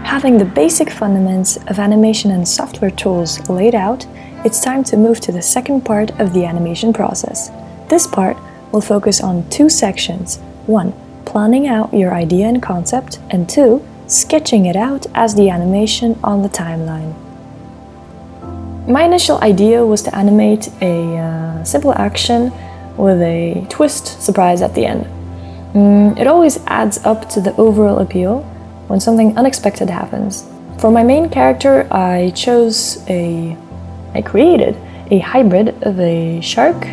Having the basic fundamentals of animation and software tools laid out, it's time to move to the second part of the animation process. This part will focus on two sections. 1. Planning out your idea and concept, and 2. Sketching it out as the animation on the timeline. My initial idea was to animate a simple action with a twist surprise at the end. It always adds up to the overall appeal when something unexpected happens. For my main character, I created a hybrid of a shark.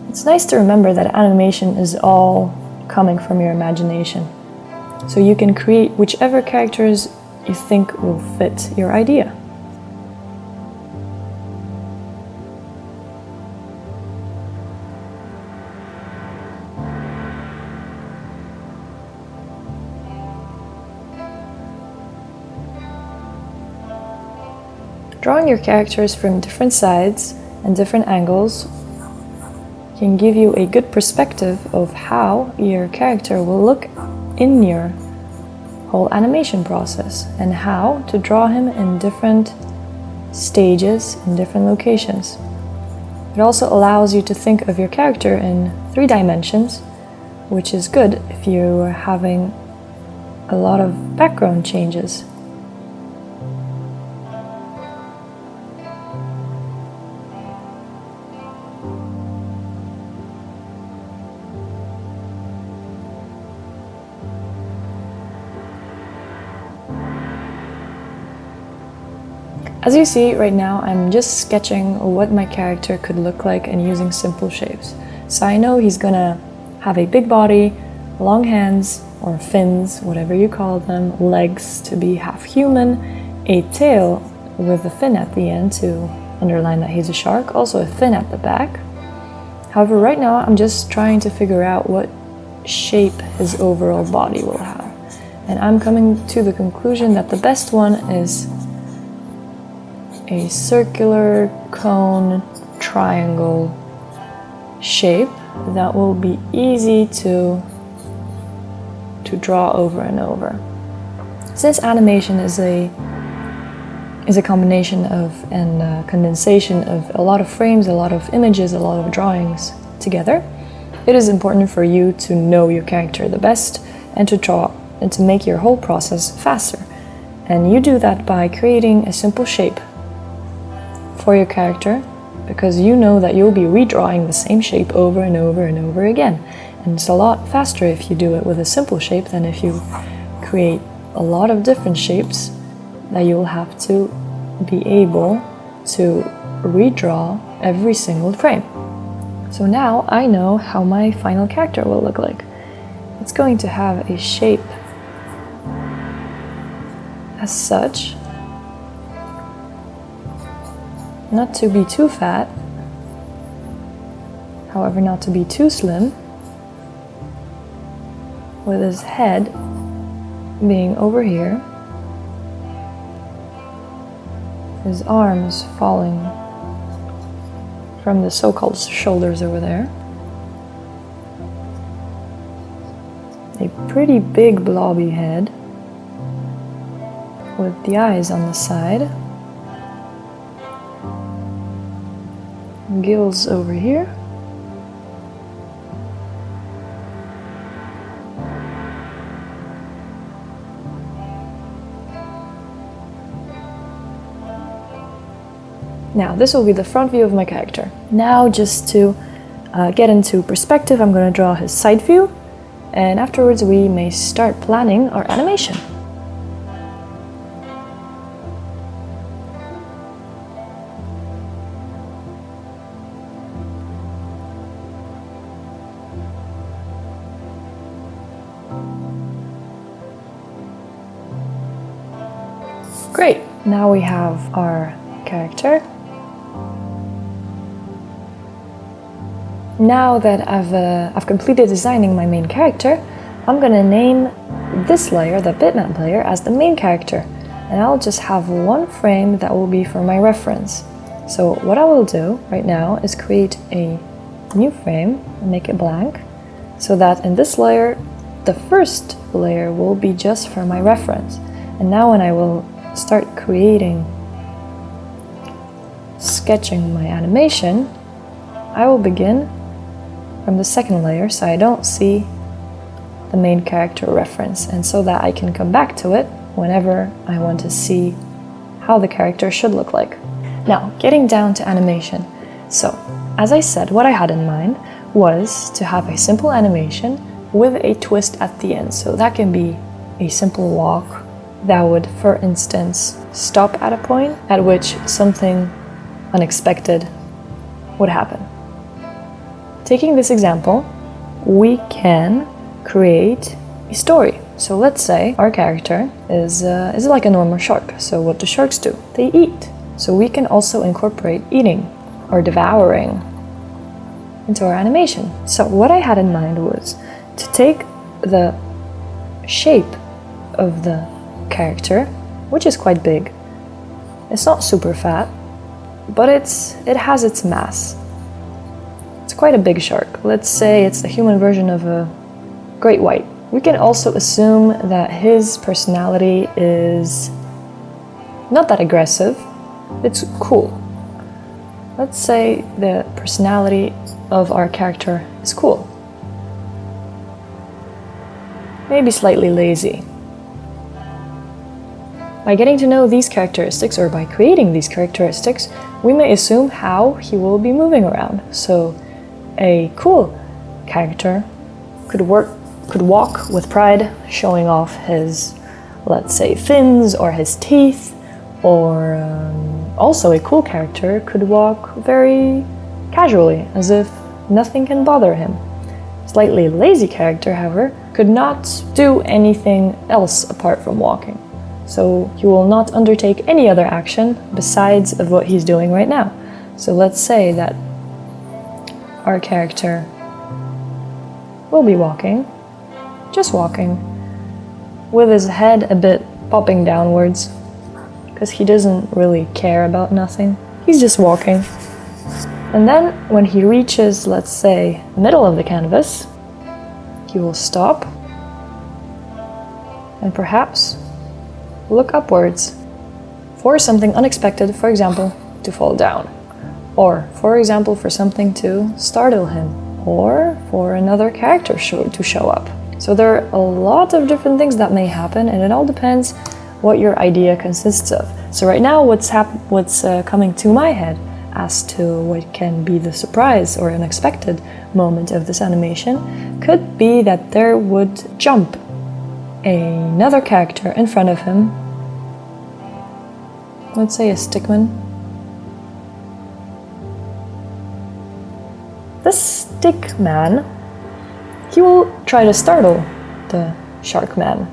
It's nice to remember that animation is all coming from your imagination. So you can create whichever characters you think will fit your idea. Drawing your characters from different sides and different angles can give you a good perspective of how your character will look in your whole animation process and how to draw him in different stages in different locations. It also allows you to think of your character in 3 dimensions, which is good if you're having a lot of background changes. As you see right now, I'm just sketching what my character could look like and using simple shapes. So I know he's gonna have a big body, long hands or fins, whatever you call them, legs to be half human, a tail with a fin at the end to underline that he's a shark, also a fin at the back. However, right now I'm just trying to figure out what shape his overall body will have. And I'm coming to the conclusion that the best one is a circular cone triangle shape that will be easy to draw over and over. Since animation is a combination of and condensation of a lot of frames, a lot of images, a lot of drawings together, it is important for you to know your character the best and to draw and to make your whole process faster. And you do that by creating a simple shape for your character, because you know that you'll be redrawing the same shape over and over and over again. And it's a lot faster if you do it with a simple shape than if you create a lot of different shapes that you'll have to be able to redraw every single frame. So now I know how my final character will look like. It's going to have a shape as such. Not to be too fat, however not to be too slim, with his head being over here, his arms falling from the so-called shoulders over there, a pretty big blobby head with the eyes on the side, gills over here, now this will be the front view of my character. Now just to get into perspective, I'm going to draw his side view, and afterwards we may start planning our animation. Great, now we have our character. Now that I've completed designing my main character, I'm gonna name this layer, the bitmap layer, as the main character, and I'll just have one frame that will be for my reference. So what I will do right now is create a new frame and make it blank, so that in this layer, the first layer will be just for my reference. And now when I will start sketching my animation, I will begin from the second layer so I don't see the main character reference, and so that I can come back to it whenever I want to see how the character should look like. Now, getting down to animation. So, as I said, what I had in mind was to have a simple animation with a twist at the end. So that can be a simple walk that would, for instance, stop at a point at which something unexpected would happen. Taking this example, we can create a story. So let's say our character is like a normal shark. So what do sharks do? They eat. So we can also incorporate eating or devouring into our animation. So what I had in mind was to take the shape of the character, which is quite big. It's not super fat, but it has its mass. It's quite a big shark. Let's say it's the human version of a great white. We can also assume that his personality is not that aggressive, it's cool. Let's say the personality of our character is cool. Maybe slightly lazy. By getting to know these characteristics, or by creating these characteristics, we may assume how he will be moving around. So a cool character could walk with pride, showing off his, let's say, fins or his teeth, or also a cool character could walk very casually, as if nothing can bother him. Slightly lazy character, however, could not do anything else apart from walking. So he will not undertake any other action besides of what he's doing right now. So let's say that our character will be walking, just walking, with his head a bit popping downwards, because he doesn't really care about nothing. He's just walking. And then when he reaches, let's say, the middle of the canvas, he will stop and perhaps look upwards for something unexpected, for example, to fall down, or for example, for something to startle him, or for another character to show up. So there are a lot of different things that may happen, and it all depends what your idea consists of. So right now, what's coming to my head as to what can be the surprise or unexpected moment of this animation could be that there would jump another character in front of him. Let's say a stickman. This stick man, he will try to startle the shark man.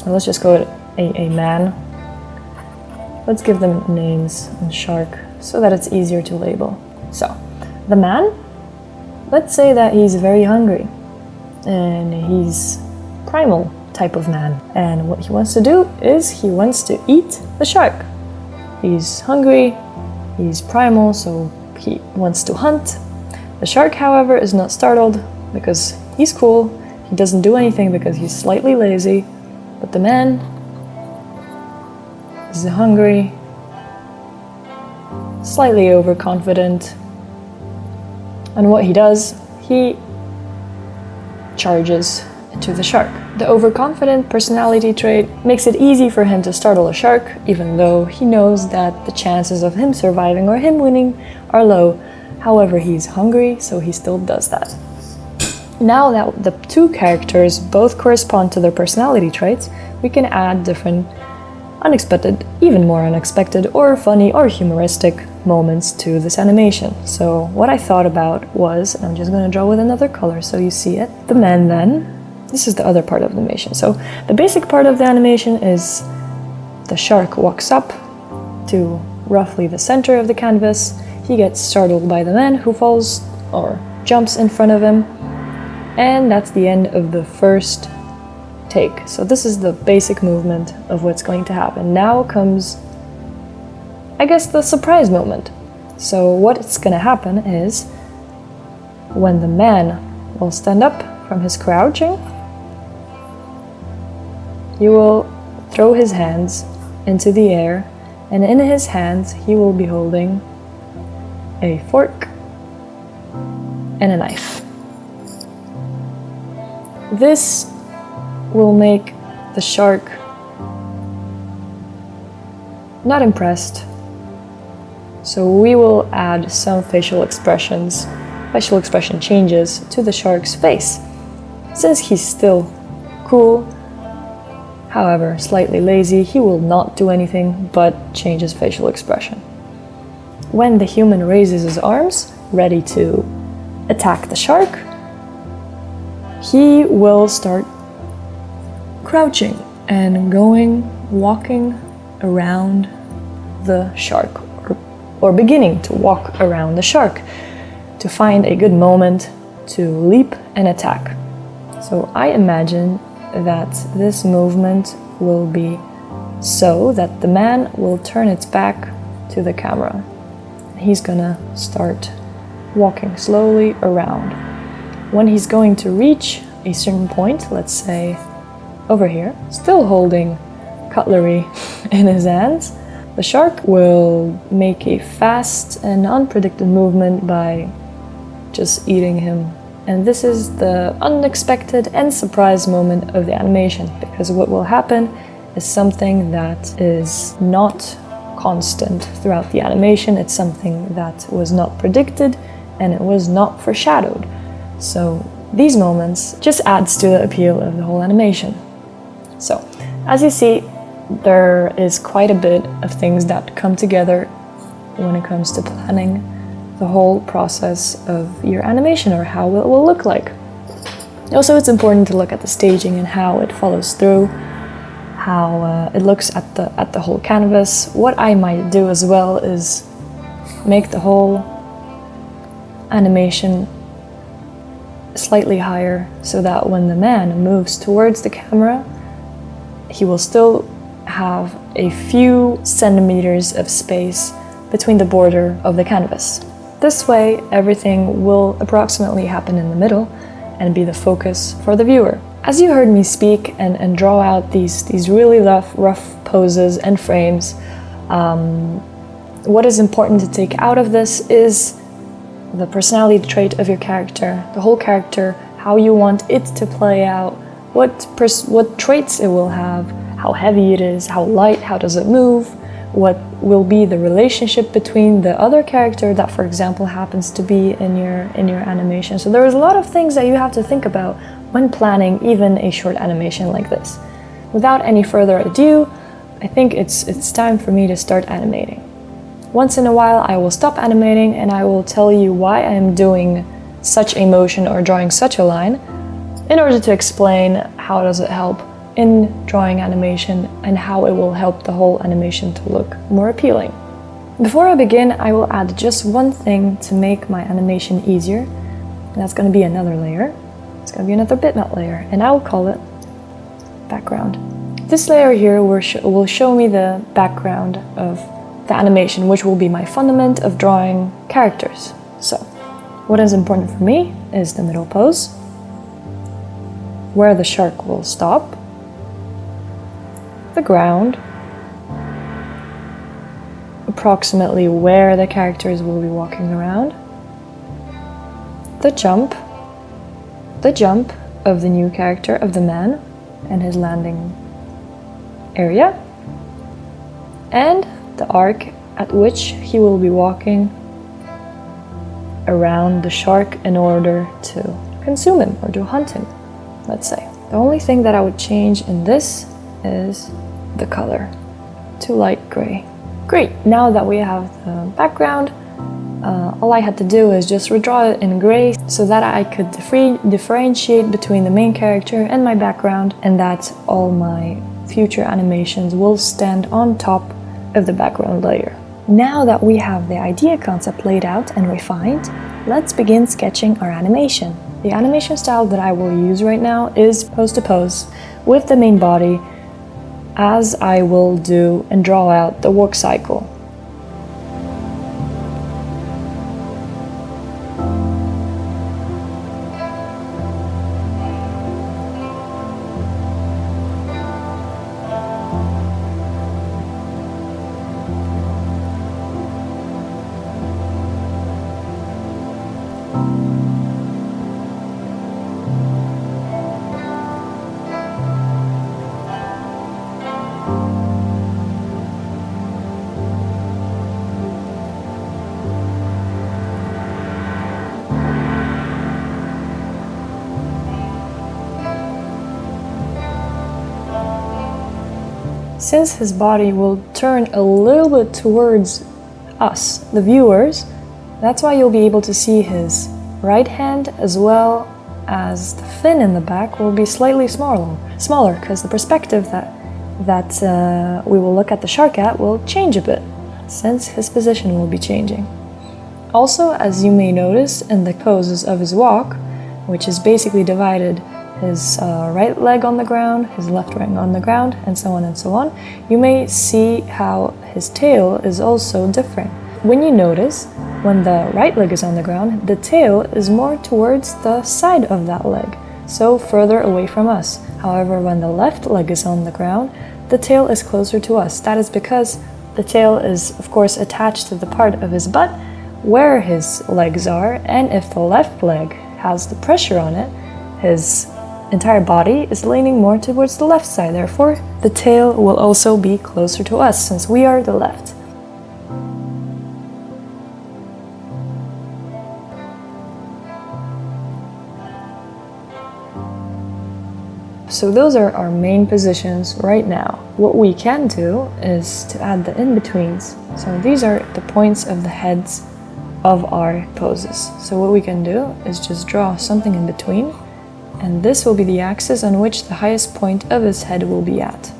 Or let's just go with a man. Let's give them names in shark so that it's easier to label. So, the man, let's say that he's very hungry and he's primal type of man, and what he wants to do is he wants to eat the shark. He's hungry, he's primal, so he wants to hunt. The shark, however, is not startled because he's cool, he doesn't do anything because he's slightly lazy, but the man is hungry, slightly overconfident, and what he does, he charges into the shark. The overconfident personality trait makes it easy for him to startle a shark, even though he knows that the chances of him surviving or him winning are low. However, he's hungry, so he still does that. Now that the two characters both correspond to their personality traits, we can add different unexpected, even more unexpected, or funny or humoristic moments to this animation. So what I thought about was, and I'm just going to draw with another color so you see it, the man then. This is the other part of the animation. So the basic part of the animation is the shark walks up to roughly the center of the canvas. He gets startled by the man who falls or jumps in front of him. And that's the end of the first take. So this is the basic movement of what's going to happen. Now comes, I guess, the surprise moment. So what's going to happen is when the man will stand up from his crouching, you will throw his hands into the air, and in his hands he will be holding a fork and a knife. This will make the shark not impressed, so we will add some facial expression changes to the shark's face. Since he's still cool, however slightly lazy, he will not do anything but change his facial expression. When the human raises his arms, ready to attack the shark, he will start crouching and walking around the shark, or beginning to walk around the shark to find a good moment to leap and attack. So I imagine that this movement will be so that the man will turn its back to the camera. He's gonna start walking slowly around. When he's going to reach a certain point, let's say over here, still holding cutlery in his hands, the shark will make a fast and unpredicted movement by just eating him. And this is the unexpected and surprise moment of the animation, because what will happen is something that is not constant throughout the animation. It's something that was not predicted and it was not foreshadowed. So these moments just adds to the appeal of the whole animation. So as you see, there is quite a bit of things that come together when it comes to planning the whole process of your animation, or how it will look like. Also, it's important to look at the staging and how it follows through, how it looks at the whole canvas. What I might do as well is make the whole animation slightly higher, so that when the man moves towards the camera, he will still have a few centimeters of space between the border of the canvas. This way, everything will approximately happen in the middle and be the focus for the viewer. As you heard me speak and draw out these really rough poses and frames, what is important to take out of this is the personality trait of your character, the whole character, how you want it to play out, what traits it will have, how heavy it is, how light, how does it move, what will be the relationship between the other character that, for example, happens to be in your animation. So there is a lot of things that you have to think about when planning even a short animation like this. Without any further ado, I think it's time for me to start animating. Once in a while I will stop animating and I will tell you why I am doing such a motion or drawing such a line, in order to explain how does it help in drawing animation and how it will help the whole animation to look more appealing. Before I begin, I will add just one thing to make my animation easier, and that's going to be another layer. It's going to be another bitmap layer, and I will call it background. This layer here will show me the background of the animation, which will be my fundament of drawing characters. So, what is important for me is the middle pose, where the shark will stop, the ground, approximately where the characters will be walking around, the jump of the new character, of the man, and his landing area, and the arc at which he will be walking around the shark in order to consume him or to hunt him, let's say. The only thing that I would change in this is the color to light gray. Great, now that we have the background, all I had to do is just redraw it in gray so that I could differentiate between the main character and my background, and that all my future animations will stand on top of the background layer. Now that we have the idea concept laid out and refined, let's begin sketching our animation. The animation style that I will use right now is pose to pose with the main body, as I will do and draw out the walk cycle. Since his body will turn a little bit towards us, the viewers, that's why you'll be able to see his right hand as well as the fin in the back will be slightly smaller because the perspective that we will look at the shark at will change a bit since his position will be changing. Also, as you may notice in the poses of his walk, which is basically divided his right leg on the ground, his left leg on the ground, and so on, you may see how his tail is also different. When you notice, when the right leg is on the ground, the tail is more towards the side of that leg, so further away from us. However, when the left leg is on the ground, the tail is closer to us. That is because the tail is, of course, attached to the part of his butt where his legs are, and if the left leg has the pressure on it, his entire body is leaning more towards the left side. Therefore, the tail will also be closer to us since we are the left. So those are our main positions right now. What we can do is to add the in-betweens. So these are the points of the heads of our poses. So what we can do is just draw something in between, and this will be the axis on which the highest point of his head will be at.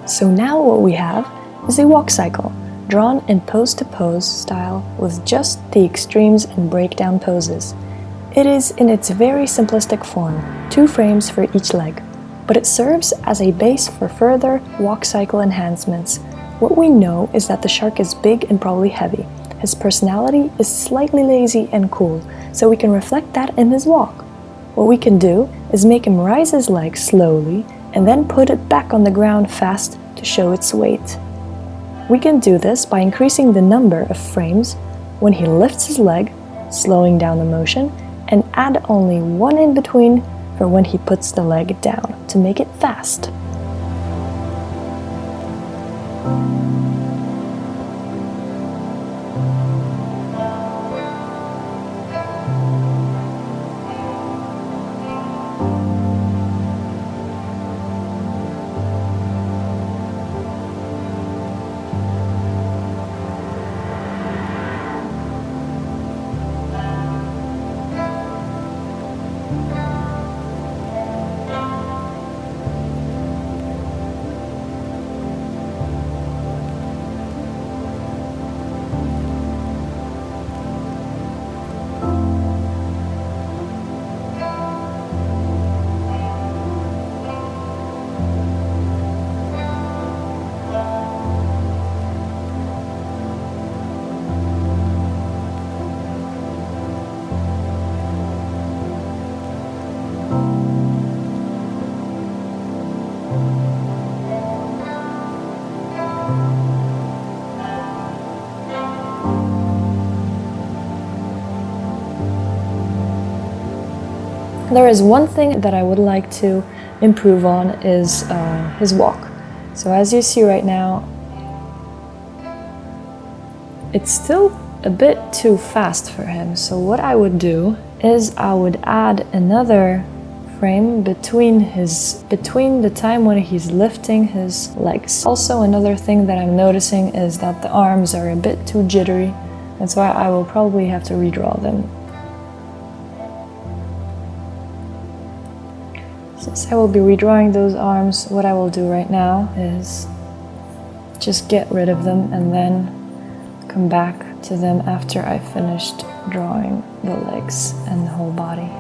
So now what we have is a walk cycle, drawn in pose-to-pose style with just the extremes and breakdown poses. It is in its very simplistic form, 2 frames for each leg, but it serves as a base for further walk cycle enhancements. What we know is that the shark is big and probably heavy. His personality is slightly lazy and cool, so we can reflect that in his walk. What we can do is make him rise his leg slowly and then put it back on the ground fast to show its weight. We can do this by increasing the number of frames when he lifts his leg, slowing down the motion, and add only 1 in between for when he puts the leg down to make it fast. There is one thing that I would like to improve on is his walk. So as you see right now, it's still a bit too fast for him. So what I would do is I would add another frame between the time when he's lifting his legs. Also, another thing that I'm noticing is that the arms are a bit too jittery. That's why I will probably have to redraw them. Since I will be redrawing those arms, what I will do right now is just get rid of them and then come back to them after I finished drawing the legs and the whole body.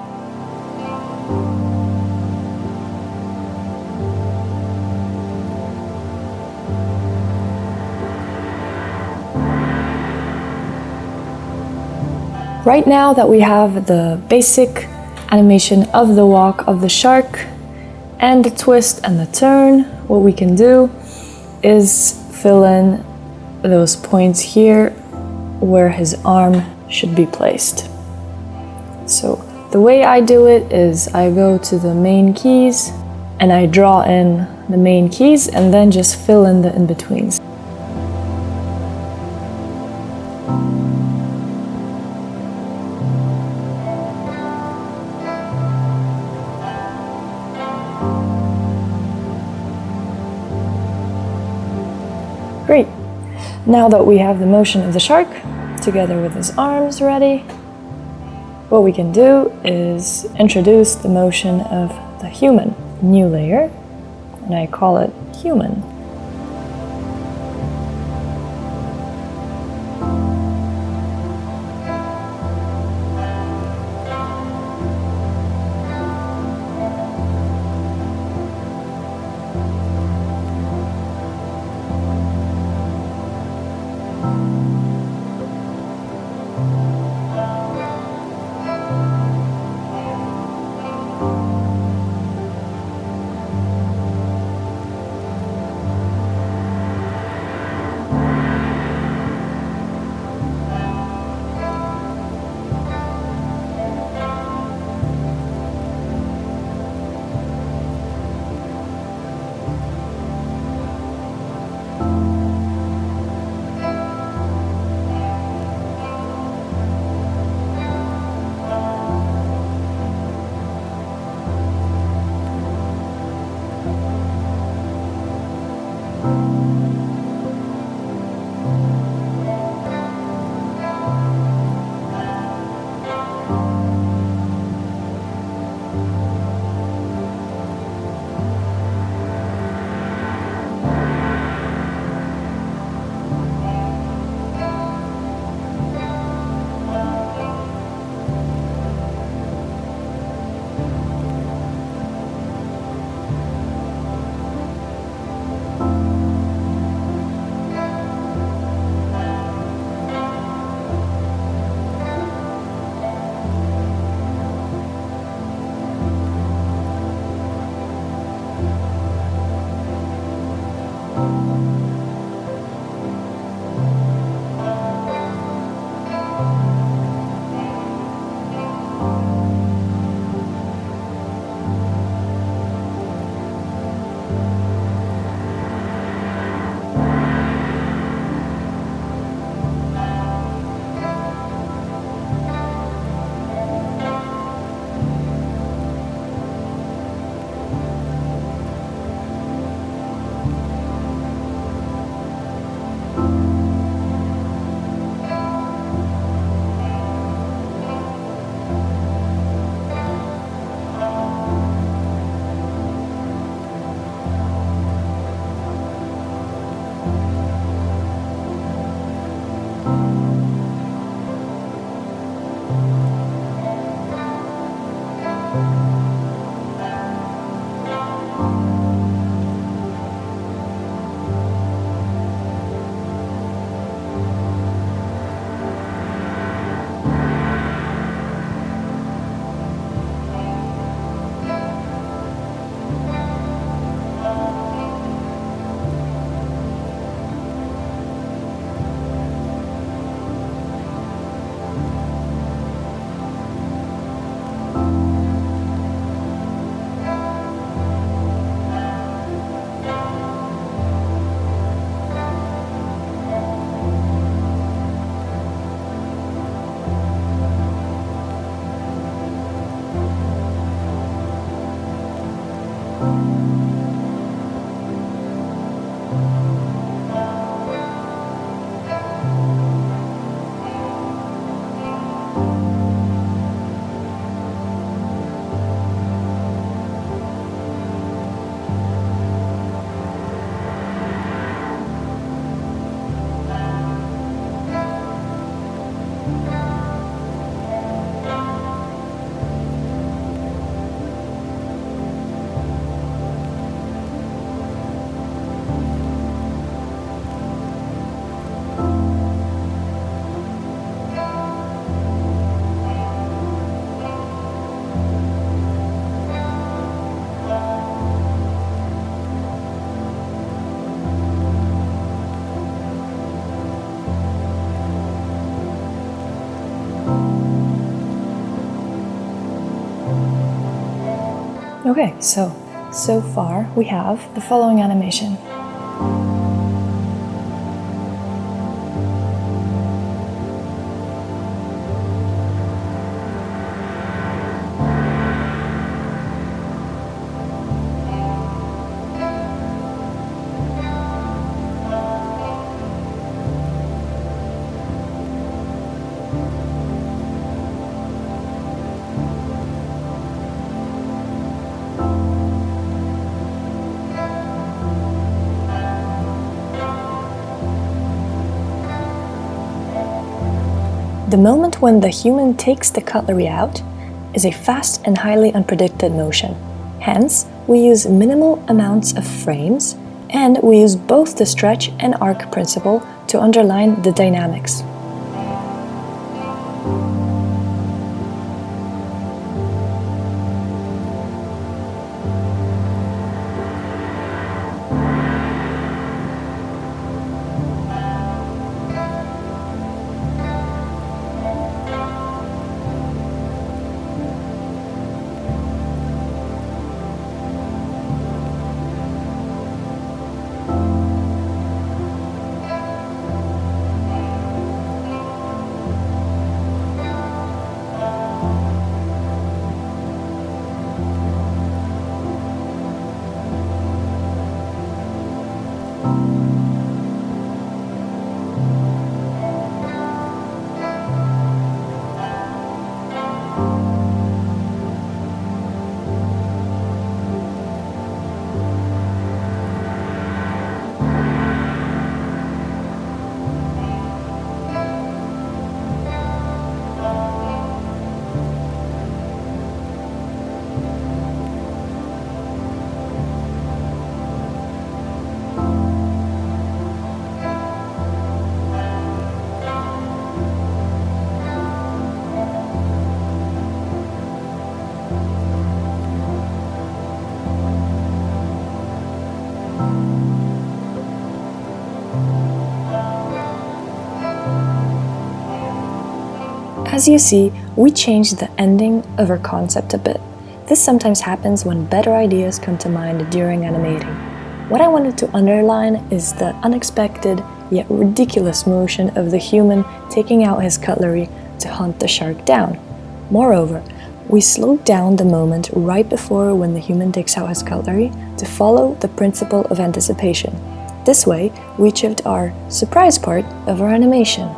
Right now that we have the basic animation of the walk of the shark and the twist and the turn, what we can do is fill in those points here where his arm should be placed. So the way I do it is I go to the main keys and I draw in the main keys and then just fill in the in-betweens. Great. Now that we have the motion of the shark together with his arms ready, what we can do is introduce the motion of the human. New layer, and I call it human. Okay, so far we have the following animation. The moment when the human takes the cutlery out is a fast and highly unpredicted motion. Hence, we use minimal amounts of frames, and we use both the stretch and arc principle to underline the dynamics. As you see, we changed the ending of our concept a bit. This sometimes happens when better ideas come to mind during animating. What I wanted to underline is the unexpected yet ridiculous motion of the human taking out his cutlery to hunt the shark down. Moreover, we slowed down the moment right before when the human takes out his cutlery to follow the principle of anticipation. This way, we achieved our surprise part of our animation.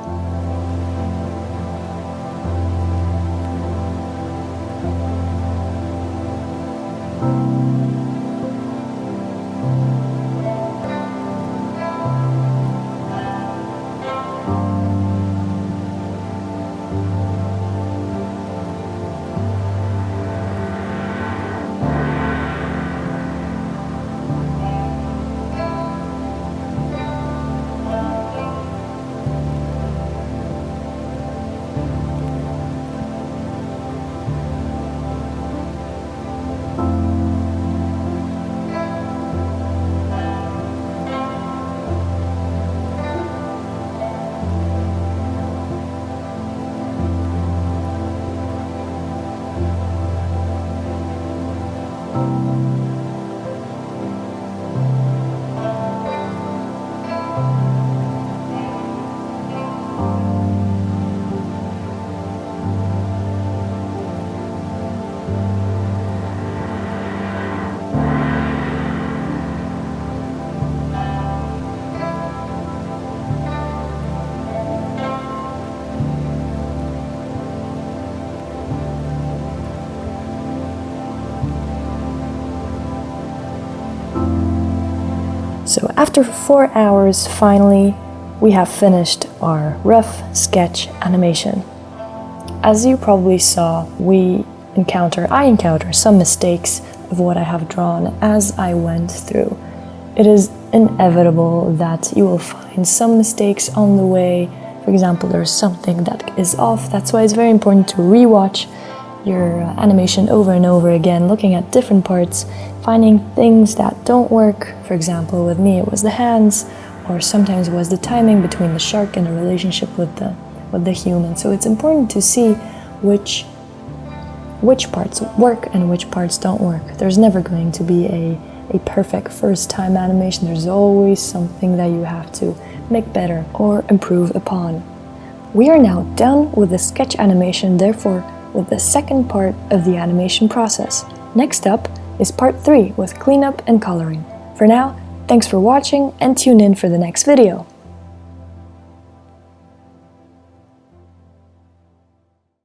So after 4 hours, finally, we have finished our rough sketch animation. As you probably saw, I encounter some mistakes of what I have drawn as I went through. It is inevitable that you will find some mistakes on the way. For example, there's something that is off. That's why it's very important to rewatch your animation over and over again, looking at different parts, finding things that don't work. For example, with me it was the hands, or sometimes it was the timing between the shark and the relationship with the human. So it's important to see which parts work and which parts don't work. There's never going to be a perfect first time animation. There's always something that you have to make better or improve upon. We are now done with the sketch animation, therefore with the second part of the animation process. Next up is part 3 with cleanup and coloring. For now, thanks for watching and tune in for the next video.